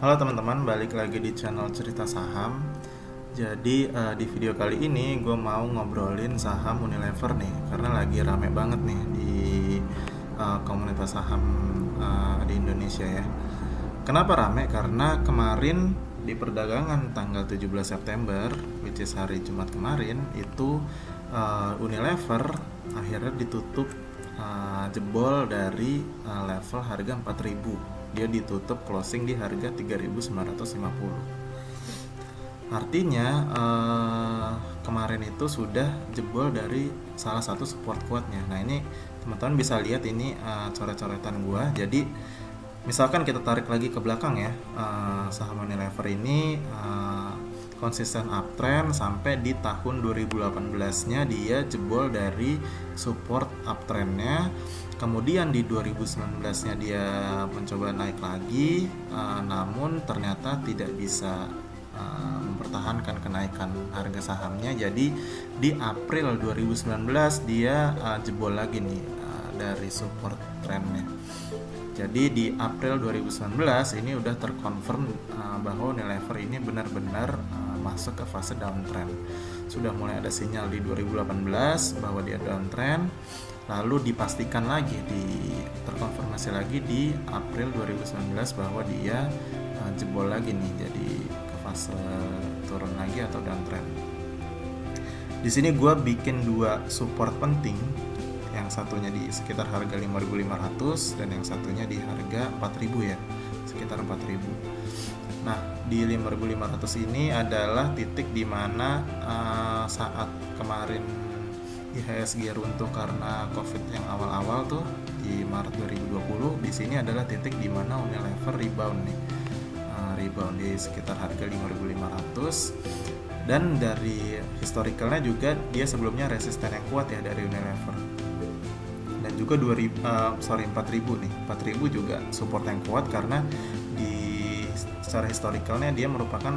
Halo teman-teman, balik lagi di channel Cerita Saham. Jadi di video kali ini gue mau ngobrolin saham Unilever nih, karena lagi rame banget nih di komunitas saham di Indonesia ya. Kenapa rame? Karena kemarin di perdagangan tanggal 17 September, which is hari Jumat kemarin, itu Unilever akhirnya ditutup jebol dari level harga 4.000. Dia ditutup closing di harga 3.950. Artinya kemarin itu sudah jebol dari salah satu support kuatnya. Nah ini teman-teman bisa lihat ini coret-coretan gua. Jadi misalkan kita tarik lagi ke belakang ya, saham Unilever ini konsisten uptrend sampai di tahun 2018-nya dia jebol dari support uptrendnya. Kemudian di 2019-nya dia mencoba naik lagi, namun ternyata tidak bisa mempertahankan kenaikan harga sahamnya. Jadi di April 2019 dia jebol lagi nih dari support trendnya. Jadi di April 2019 ini udah terkonfirm bahwa Unilever ini benar-benar masuk ke fase downtrend. Sudah mulai ada sinyal di 2018 bahwa dia downtrend, lalu dipastikan lagi, terkonfirmasi lagi di April 2019 bahwa dia jebol lagi nih, jadi ke fase turun lagi atau downtrend. Di sini gue bikin dua support penting, yang satunya di sekitar harga 5.500 dan yang satunya di harga 4.000 ya, sekitar 4.000. Nah, di 5.500 ini adalah titik di mana saat kemarin IHSG runtuh karena Covid yang awal-awal tuh di Maret 2020, di sini adalah titik di mana Unilever rebound nih. Rebound di sekitar harga 5.500, dan dari historicalnya juga dia sebelumnya resisten yang kuat ya dari Unilever. Dan juga 4.000 nih. 4.000 juga support yang kuat karena secara historicalnya dia merupakan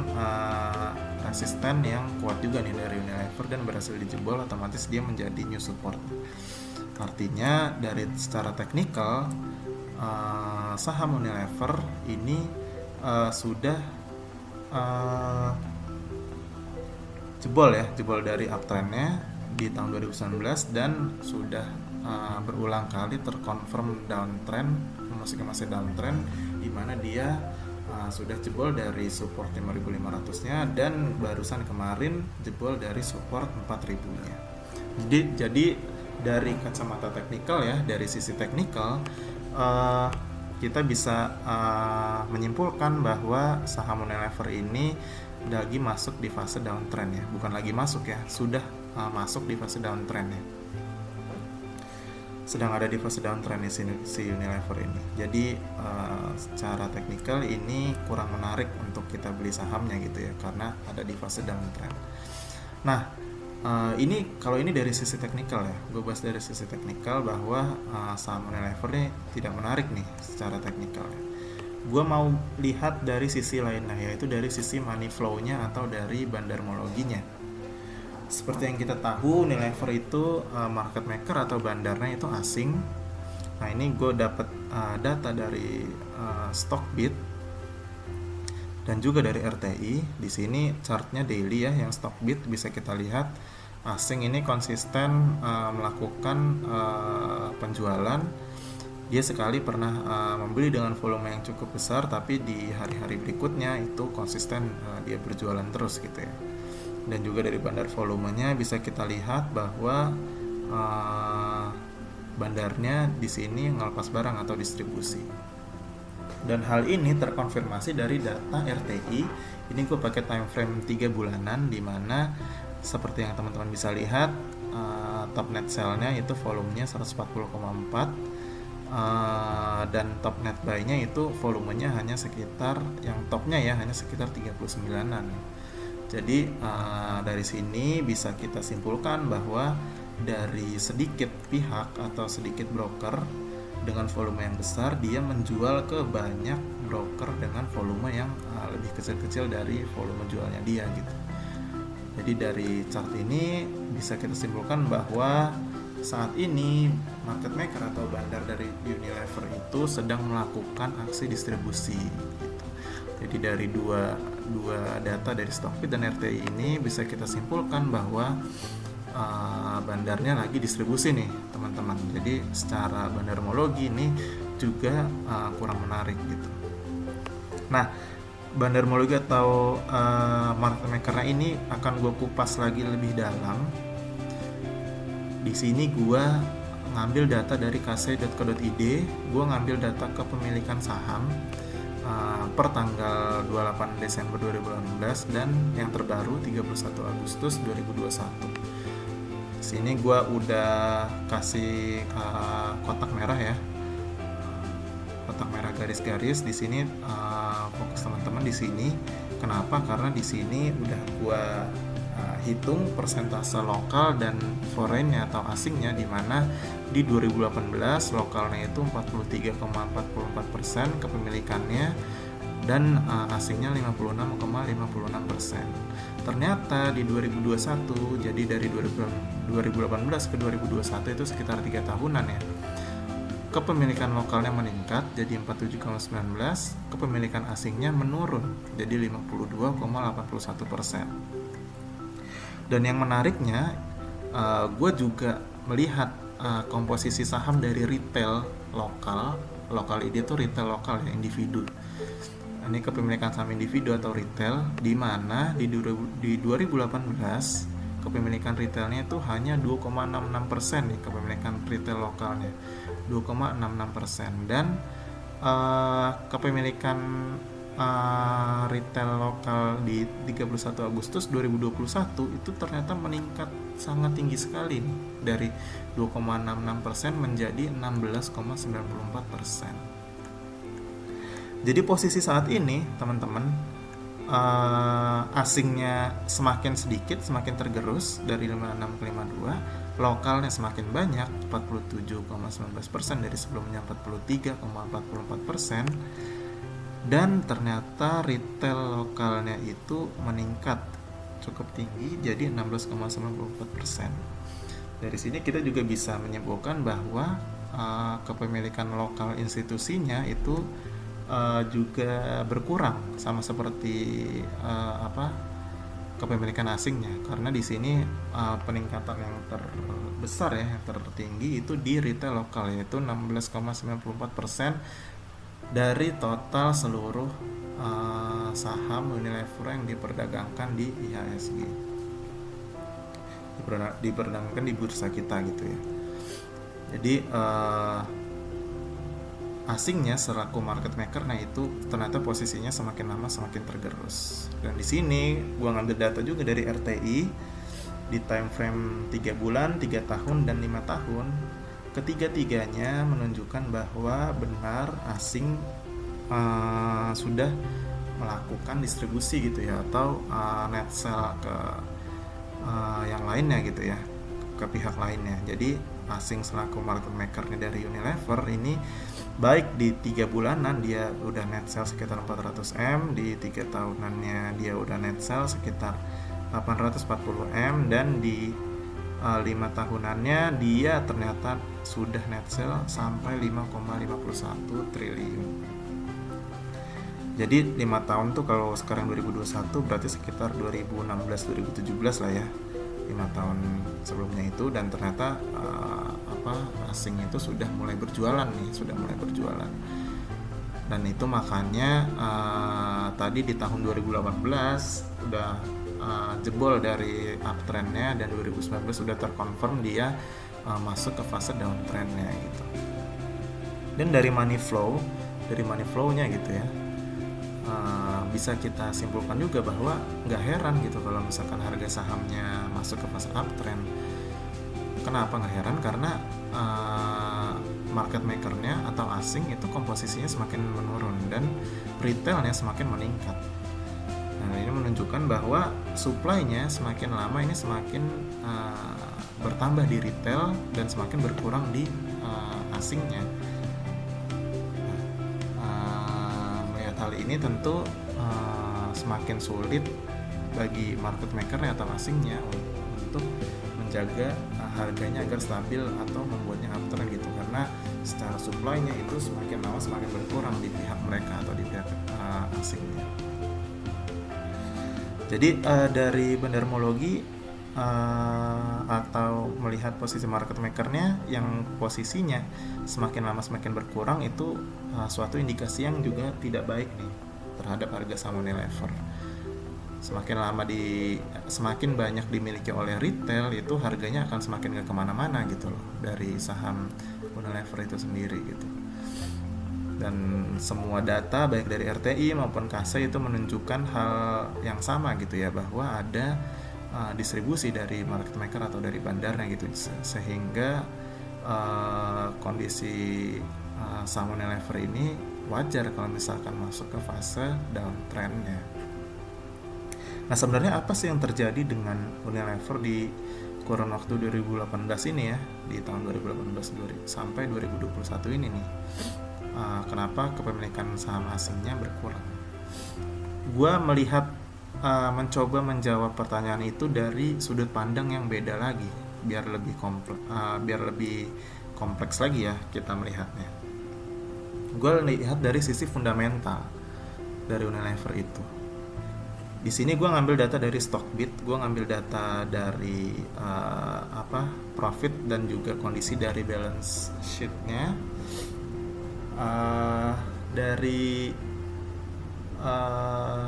resisten yang kuat juga nih dari Unilever, dan berhasil dijebol, otomatis dia menjadi new support. Artinya dari secara teknikal saham Unilever ini sudah jebol dari uptrendnya di tahun 2019 dan sudah berulang kali terkonfirm downtrend, memasuki masa downtrend di mana dia sudah jebol dari support 5.500-nya dan barusan kemarin jebol dari support 4.000-nya. Jadi dari kacamata teknikal ya, dari sisi teknikal kita bisa menyimpulkan bahwa saham Unilever ini lagi masuk di fase downtrend ya, bukan lagi masuk ya, sudah masuk di fase downtrend ya. Sedang ada di fase downtrend si Unilever ini. Jadi secara teknikal ini kurang menarik untuk kita beli sahamnya gitu ya, karena ada di fase downtrend. Nah kalau ini dari sisi teknikal ya, gue bahas dari sisi teknikal bahwa saham Unilever ini tidak menarik nih secara teknikal ya. Gue mau lihat dari sisi lainnya, yaitu dari sisi money flow-nya atau dari bandarmologinya. Seperti yang kita tahu, Unilever itu market maker atau bandarnya itu asing. Nah ini gue dapat data dari Stockbit dan juga dari RTI. Di sini chartnya daily ya, yang Stockbit bisa kita lihat asing ini konsisten melakukan penjualan. Dia sekali pernah membeli dengan volume yang cukup besar, tapi di hari-hari berikutnya itu konsisten dia berjualan terus gitu ya. Dan juga dari bandar volumenya bisa kita lihat bahwa bandarnya di sini ngelepas barang atau distribusi. Dan hal ini terkonfirmasi dari data RTI. Ini gue pakai time frame 3 bulanan, di mana seperti yang teman-teman bisa lihat top net sell-nya itu volumenya 140,4, dan top net buy-nya itu volumenya hanya sekitar, yang topnya ya hanya sekitar 39-an. Jadi dari sini bisa kita simpulkan bahwa dari sedikit pihak atau sedikit broker dengan volume yang besar, dia menjual ke banyak broker dengan volume yang lebih kecil-kecil dari volume jualnya dia gitu. Jadi dari chart ini bisa kita simpulkan bahwa saat ini market maker atau bandar dari Unilever itu sedang melakukan aksi distribusi gitu. Jadi dari dua data dari Stockbit dan RTI ini bisa kita simpulkan bahwa bandarnya lagi distribusi nih teman-teman. Jadi secara bandarmologi ini juga kurang menarik gitu. Nah, bandarmologi atau market maker ini akan gue kupas lagi lebih dalam. Di sini gue ngambil data dari kasei.co.id, gue ngambil data kepemilikan saham per tanggal 28 Desember 2018 dan yang terbaru 31 Agustus 2021. Di sini gue udah kasih kotak merah ya, kotak merah garis-garis. Di sini fokus teman-teman di sini. Kenapa? Karena di sini udah gue hitung persentase lokal dan foreignnya atau asingnya, di mana di 2018 lokalnya itu 43,44% kepemilikannya dan asingnya 56,56%. Ternyata di 2021, jadi dari 2018 ke 2021 itu sekitar 3 tahunan ya, kepemilikan lokalnya meningkat jadi 47,19%, kepemilikan asingnya menurun jadi 52,81%. Dan yang menariknya, gue juga melihat komposisi saham dari retail lokal ini tuh retail lokal ya, individu. Ini kepemilikan saham individu atau retail, di mana di 2018 kepemilikan retailnya itu hanya 2,66% nih, kepemilikan retail lokalnya 2,66%, dan kepemilikan retail lokal di 31 Agustus 2021 itu ternyata meningkat sangat tinggi sekali nih, dari 2,66% menjadi 16,94%. Jadi posisi saat ini teman-teman, asingnya semakin sedikit, semakin tergerus dari 56 ke 52, lokalnya semakin banyak 47,19% dari sebelumnya 43,44%, dan ternyata retail lokalnya itu meningkat cukup tinggi jadi 16,94%. Dari sini kita juga bisa menyimpulkan bahwa kepemilikan lokal institusinya itu juga berkurang sama seperti kepemilikan asingnya, karena di sini peningkatan yang terbesar ya, yang tertinggi itu di retail lokal, yaitu 16,94% dari total seluruh saham Unilever yang diperdagangkan di IHSG, diperdagangkan di bursa kita gitu ya. Jadi asingnya selaku market maker, nah itu ternyata posisinya semakin lama semakin tergerus. Dan di sini gua ngambil data juga dari RTI di time frame 3 bulan, 3 tahun, dan 5 tahun. Ketiga-tiganya menunjukkan bahwa benar asing sudah melakukan distribusi gitu ya, atau net sell ke yang lainnya gitu ya, ke pihak lainnya. Jadi asing selaku market maker dari Unilever ini, baik di 3 bulanan dia udah net sell sekitar 400M, di 3 tahunannya dia udah net sell sekitar 840M, dan di 5 tahunannya dia ternyata sudah net sell sampai 5,51 triliun. Jadi 5 tahun tuh kalau sekarang 2021 berarti sekitar 2016-2017 lah ya, 5 tahun sebelumnya itu. Dan ternyata asing itu sudah mulai berjualan nih, dan itu makanya tadi di tahun 2018 udah jebol dari uptrendnya, dan 2019 sudah terkonfirm dia masuk ke fase downtrendnya gitu. Dan dari money flow-nya gitu ya, bisa kita simpulkan juga bahwa nggak heran gitu kalau misalkan harga sahamnya masuk ke fase uptrend. Kenapa nggak heran? Karena market makernya atau asing itu komposisinya semakin menurun dan retailnya semakin meningkat. Nah, ini menunjukkan bahwa supply-nya semakin lama ini semakin bertambah di retail dan semakin berkurang di asingnya. Melihat hal ini tentu semakin sulit bagi market makernya atau asingnya untuk menjaga harganya agar stabil atau membuatnya uptrend gitu, karena secara supply-nya itu semakin lama semakin berkurang di pihak mereka atau di pihak asingnya. Jadi dari bendermologi atau melihat posisi market makernya yang posisinya semakin lama semakin berkurang, itu suatu indikasi yang juga tidak baik nih terhadap harga saham Unilever. Semakin banyak dimiliki oleh retail, itu harganya akan semakin gak kemana-mana gitu loh dari saham Unilever itu sendiri gitu. Dan semua data baik dari RTI maupun KASE itu menunjukkan hal yang sama gitu ya, bahwa ada distribusi dari market maker atau dari bandarnya gitu, sehingga kondisi saham Unilever ini wajar kalau misalkan masuk ke fase downtrendnya. Nah, sebenarnya apa sih yang terjadi dengan Unilever di kurun waktu 2018 ini ya, di tahun 2018 sampai 2021 ini nih? Kenapa kepemilikan saham asingnya berkurang? Gua mencoba menjawab pertanyaan itu dari sudut pandang yang beda lagi, biar lebih kompleks lagi ya kita melihatnya. Gue lihat dari sisi fundamental dari Unilever itu. Di sini gue ngambil data dari Stockbit, gue ngambil data dari profit dan juga kondisi dari balance sheet-nya. Dari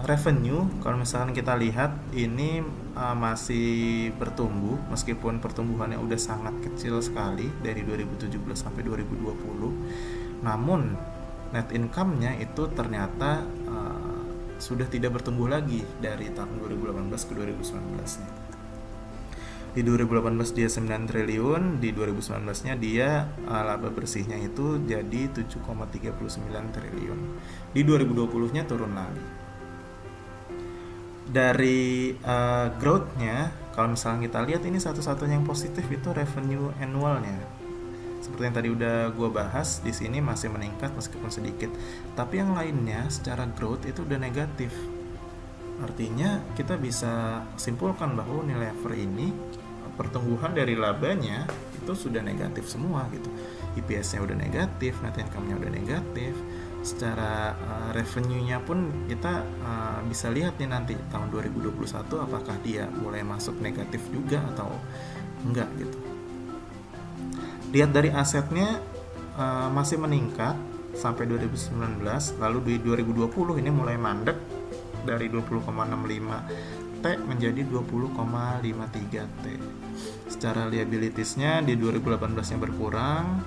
revenue, kalau misalkan kita lihat ini masih bertumbuh meskipun pertumbuhannya udah sangat kecil sekali dari 2017 sampai 2020. Namun net income-nya itu ternyata sudah tidak bertumbuh lagi dari tahun 2018 ke 2019 nya. Di 2018 dia 9 triliun, di 2019-nya dia laba bersihnya itu jadi 7,39 triliun. Di 2020-nya turun lagi. Dari growth-nya, kalau misalnya kita lihat ini satu-satunya yang positif itu revenue annual-nya. Seperti yang tadi udah gue bahas, di sini masih meningkat meskipun sedikit. Tapi yang lainnya secara growth itu udah negatif. Artinya kita bisa simpulkan bahwa Unilever ini pertumbuhan dari labanya itu sudah negatif semua gitu. EPS-nya udah negatif, net income-nya udah negatif. Secara revenue-nya pun kita bisa lihat nih nanti tahun 2021 apakah dia mulai masuk negatif juga atau enggak gitu. Lihat dari asetnya masih meningkat sampai 2019, lalu di 2020 ini mulai mandek dari 20,65 T menjadi 20,53 T. Secara liabilities-nya di 2018-nya berkurang,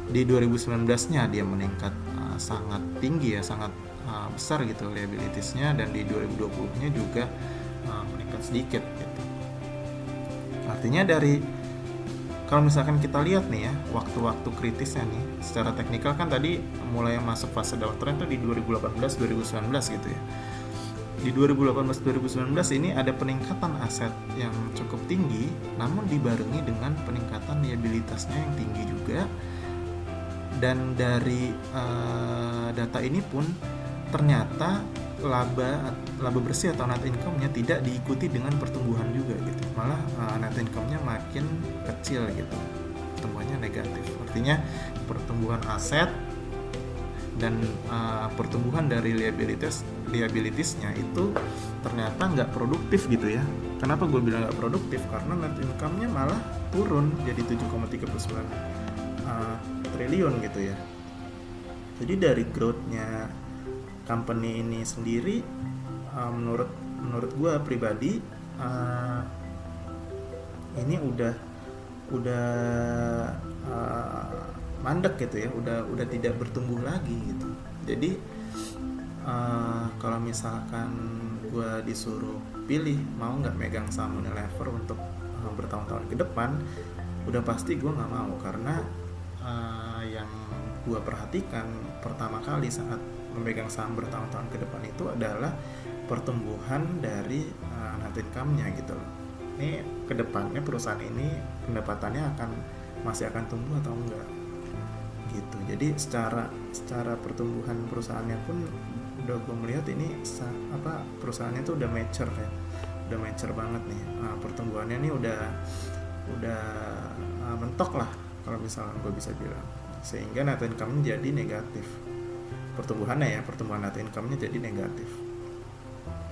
di 2019-nya dia meningkat sangat tinggi ya, sangat besar gitu liabilities-nya, dan di 2020-nya juga meningkat sedikit gitu. Artinya kalau misalkan kita lihat nih ya, waktu-waktu kritisnya nih, secara teknikal kan tadi mulai masuk fase downtrend tuh di 2018-2019 gitu ya. Di 2018-2019 ini ada peningkatan aset yang cukup tinggi, namun dibarengi dengan peningkatan liabilitasnya yang tinggi juga. Dan dari data ini pun ternyata laba bersih atau net income-nya tidak diikuti dengan pertumbuhan juga gitu. Malah net income-nya makin kecil gitu. Pertumbuhannya negatif. Artinya pertumbuhan aset dan pertumbuhan dari liabilities-nya itu ternyata nggak produktif gitu ya. Kenapa gue bilang nggak produktif? Karena net income-nya malah turun jadi 7,39 triliun gitu ya. Jadi dari growth-nya company ini sendiri, menurut gue pribadi ini udah mandek gitu ya, udah tidak bertumbuh lagi gitu. Jadi kalau misalkan gue disuruh pilih mau nggak megang saham Unilever untuk bertahun-tahun ke depan, udah pasti gue nggak mau, karena yang gue perhatikan pertama kali saat memegang saham bertahun-tahun ke depan itu adalah pertumbuhan dari net income-nya gitu loh. Ini kedepannya perusahaan ini pendapatannya masih akan tumbuh atau enggak gitu. Jadi secara pertumbuhan perusahaannya pun udah gue melihat ini perusahaannya itu udah mature ya, udah mature banget nih. Pertumbuhannya ini udah mentok lah kalau misalnya gue bisa bilang, sehingga net income jadi negatif. pertumbuhannya ya, pertumbuhan net income-nya jadi negatif.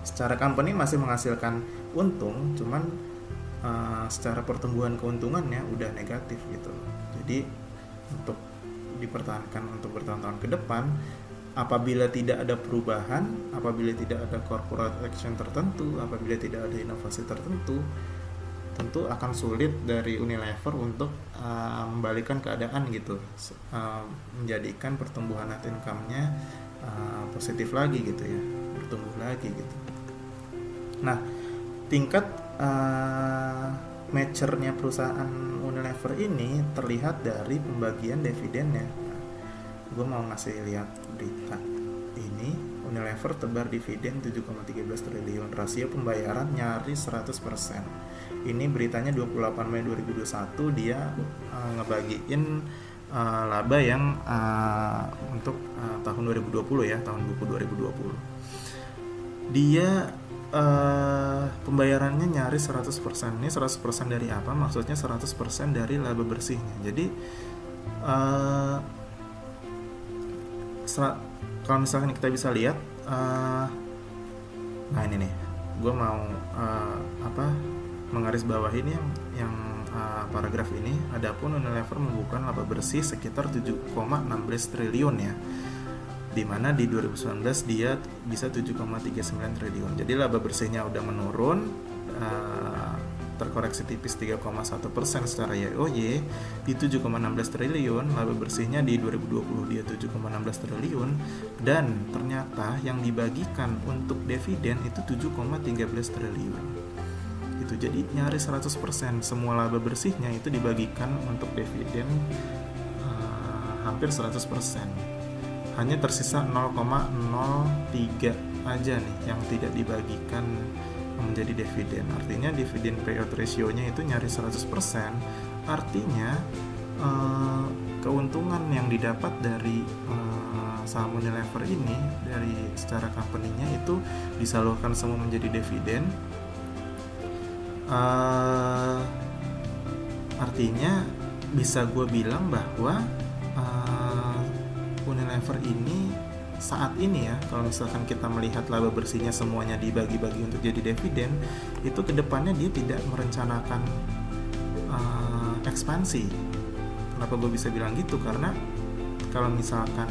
Secara company masih menghasilkan untung, cuman secara pertumbuhan keuntungannya udah negatif gitu. Jadi untuk dipertahankan untuk bertahun-tahun ke depan, apabila tidak ada perubahan, apabila tidak ada corporate action tertentu, apabila tidak ada inovasi tertentu, tentu akan sulit dari Unilever untuk membalikkan keadaan gitu, menjadikan pertumbuhan net income-nya positif lagi gitu ya, bertumbuh lagi gitu. Nah, tingkat mature-nya perusahaan Unilever ini terlihat dari pembagian dividennya. Nah, gue mau ngasih lihat berita ini. Unilever tebar dividen 7,13 triliun, rasio pembayaran nyaris 100%. Ini beritanya 28 Mei 2021, dia ngebagiin laba yang untuk tahun 2020 ya, tahun buku 2020. Dia pembayarannya nyaris 100%. Ini 100% dari apa? Maksudnya 100% dari laba bersihnya. Jadi kalau misalkan kita bisa lihat, nah ini nih, gue mau menggarisbawahi ini yang paragraf ini. Adapun Unilever membukukan laba bersih sekitar 7,16 triliun ya, dimana di 2019 dia bisa 7,39 triliun. Jadi laba bersihnya udah menurun, terkoreksi tipis 3,1% secara YoY di 7,16 triliun. Laba bersihnya di 2020 dia 7,16 triliun, dan ternyata yang dibagikan untuk dividen itu 7,13 triliun. Itu jadi nyaris 100%. Semua laba bersihnya itu dibagikan untuk dividen hampir 100%. Hanya tersisa 0,03 aja nih yang tidak dibagikan menjadi dividen. Artinya dividen payout ratio-nya itu nyaris 100%. Artinya keuntungan yang didapat dari saham Unilever ini dari secara company-nya itu disalurkan semua menjadi dividen. Artinya bisa gue bilang bahwa Unilever ini saat ini ya, kalau misalkan kita melihat laba bersihnya semuanya dibagi-bagi untuk jadi dividen, itu kedepannya dia tidak merencanakan ekspansi. Kenapa gue bisa bilang gitu? Karena kalau misalkan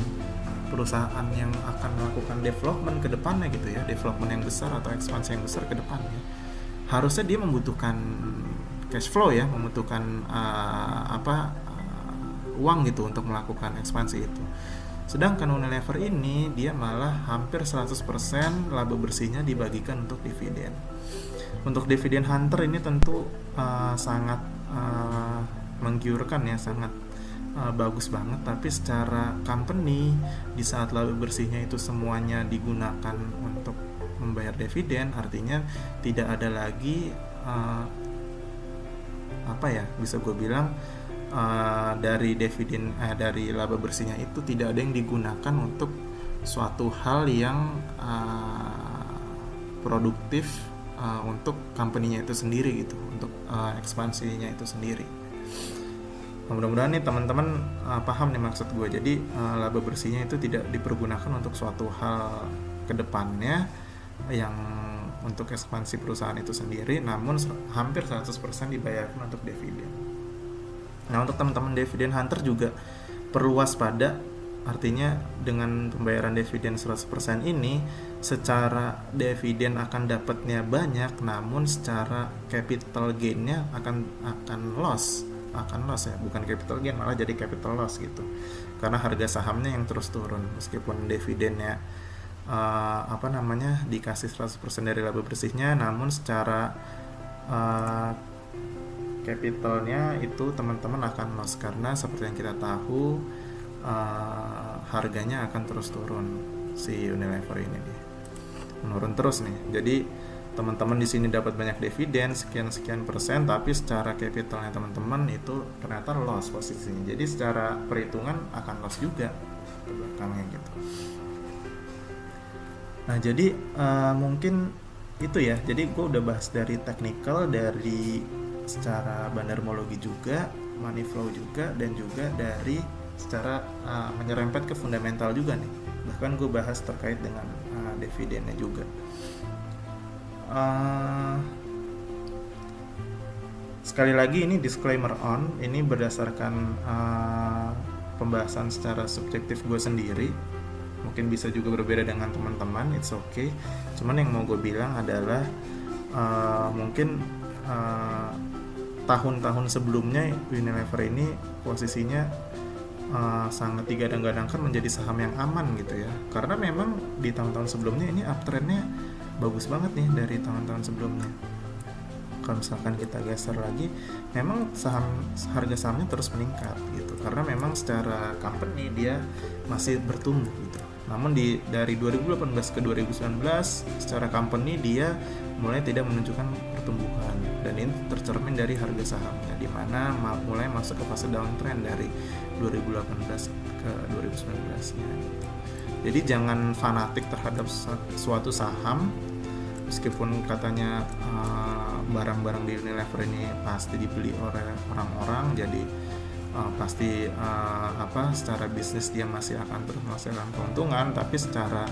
perusahaan yang akan melakukan development ke depannya gitu ya, development yang besar atau ekspansi yang besar ke depannya, harusnya dia membutuhkan cash flow ya, membutuhkan uang gitu untuk melakukan ekspansi itu. Sedangkan Unilever ini dia malah hampir 100% laba bersihnya dibagikan untuk dividen. Untuk dividen hunter ini tentu sangat menggiurkan ya, sangat bagus banget. Tapi secara company, di saat laba bersihnya itu semuanya digunakan untuk membayar dividen, artinya tidak ada lagi bisa gue bilang dari dividen dari laba bersihnya itu tidak ada yang digunakan untuk suatu hal yang produktif untuk company-nya itu sendiri gitu, untuk ekspansinya itu sendiri. Mudah-mudahan nih teman-teman paham nih maksud gue. Jadi laba bersihnya itu tidak dipergunakan untuk suatu hal ke depannya yang untuk ekspansi perusahaan itu sendiri, namun hampir 100% dibayarkan untuk dividen. Nah, untuk teman-teman dividen hunter juga perlu waspada. Artinya dengan pembayaran dividen 100% ini, secara dividen akan dapatnya banyak, namun secara capital gain-nya akan loss ya, bukan capital gain, malah jadi capital loss gitu. Karena harga sahamnya yang terus turun meskipun dividennya dikasih 100% dari laba bersihnya, namun secara capitalnya itu teman-teman akan loss, karena seperti yang kita tahu harganya akan terus turun. Si Unilever ini nih menurun terus nih. Jadi teman-teman di sini dapat banyak dividen sekian persen, tapi secara capitalnya teman-teman itu ternyata loss posisinya. Jadi secara perhitungan akan loss juga ke belakangnya gitu. Nah, jadi mungkin itu ya. Jadi gue udah bahas dari technical, dari secara bandarmologi juga, money flow juga, dan juga dari secara menyerempet ke fundamental juga nih. Bahkan gue bahas terkait dengan dividennya juga. Sekali lagi ini disclaimer ini berdasarkan pembahasan secara subjektif gue sendiri, mungkin bisa juga berbeda dengan teman-teman, it's okay. Cuman yang mau gue bilang adalah mungkin tahun-tahun sebelumnya Unilever ini posisinya sangat digadang-gadangkan menjadi saham yang aman gitu ya, karena memang di tahun-tahun sebelumnya ini uptrendnya bagus banget nih dari tahun-tahun sebelumnya. Kalau misalkan kita geser lagi, memang harga sahamnya terus meningkat gitu, karena memang secara company dia masih bertumbuh gitu. Namun dari 2018 ke 2019 secara company dia mulai tidak menunjukkan pertumbuhan, dan ini tercermin dari harga sahamnya di mana mulai masuk ke fase downtrend dari 2018 ke 2019-nya. Jadi jangan fanatik terhadap suatu saham, meskipun katanya barang-barang di Unilever ini pasti dibeli oleh orang-orang, jadi pasti secara bisnis dia masih akan terus menghasilkan keuntungan, tapi secara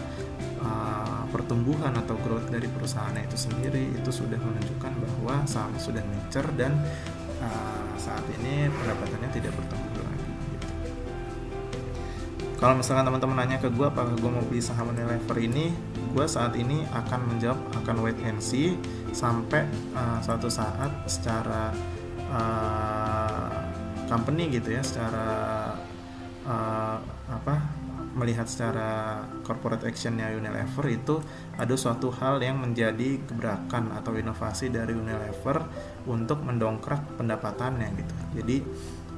pertumbuhan atau growth dari perusahaannya itu sendiri itu sudah menunjukkan bahwa saham sudah mature dan saat ini pendapatannya tidak bertumbuh lagi gitu. Kalau misalkan teman-teman nanya ke gue apakah gue mau beli saham Unilever ini, gue saat ini akan menjawab akan wait and see sampai suatu saat secara company gitu ya, secara melihat secara corporate actionnya Unilever itu ada suatu hal yang menjadi gebrakan atau inovasi dari Unilever untuk mendongkrak pendapatannya gitu. Jadi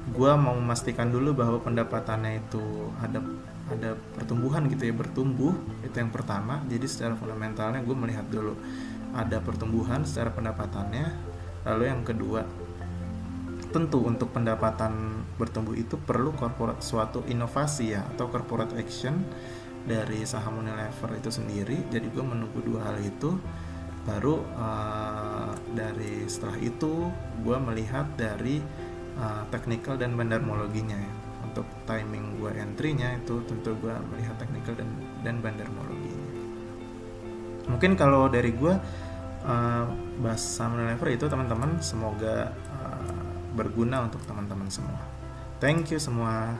gue mau memastikan dulu bahwa pendapatannya itu ada pertumbuhan gitu ya, bertumbuh, itu yang pertama. Jadi secara fundamentalnya gue melihat dulu ada pertumbuhan secara pendapatannya. Lalu yang kedua, tentu untuk pendapatan bertumbuh itu perlu suatu inovasi ya, atau corporate action dari saham Unilever itu sendiri. Jadi gue menunggu dua hal itu, baru dari setelah itu gue melihat dari technical dan bandarmologinya ya. Untuk timing gue entry-nya itu tentu gue melihat technical dan bandarmologinya. Mungkin kalau dari gue bahas saham Unilever itu teman-teman, semoga berguna untuk teman-teman semua. Thank you semua.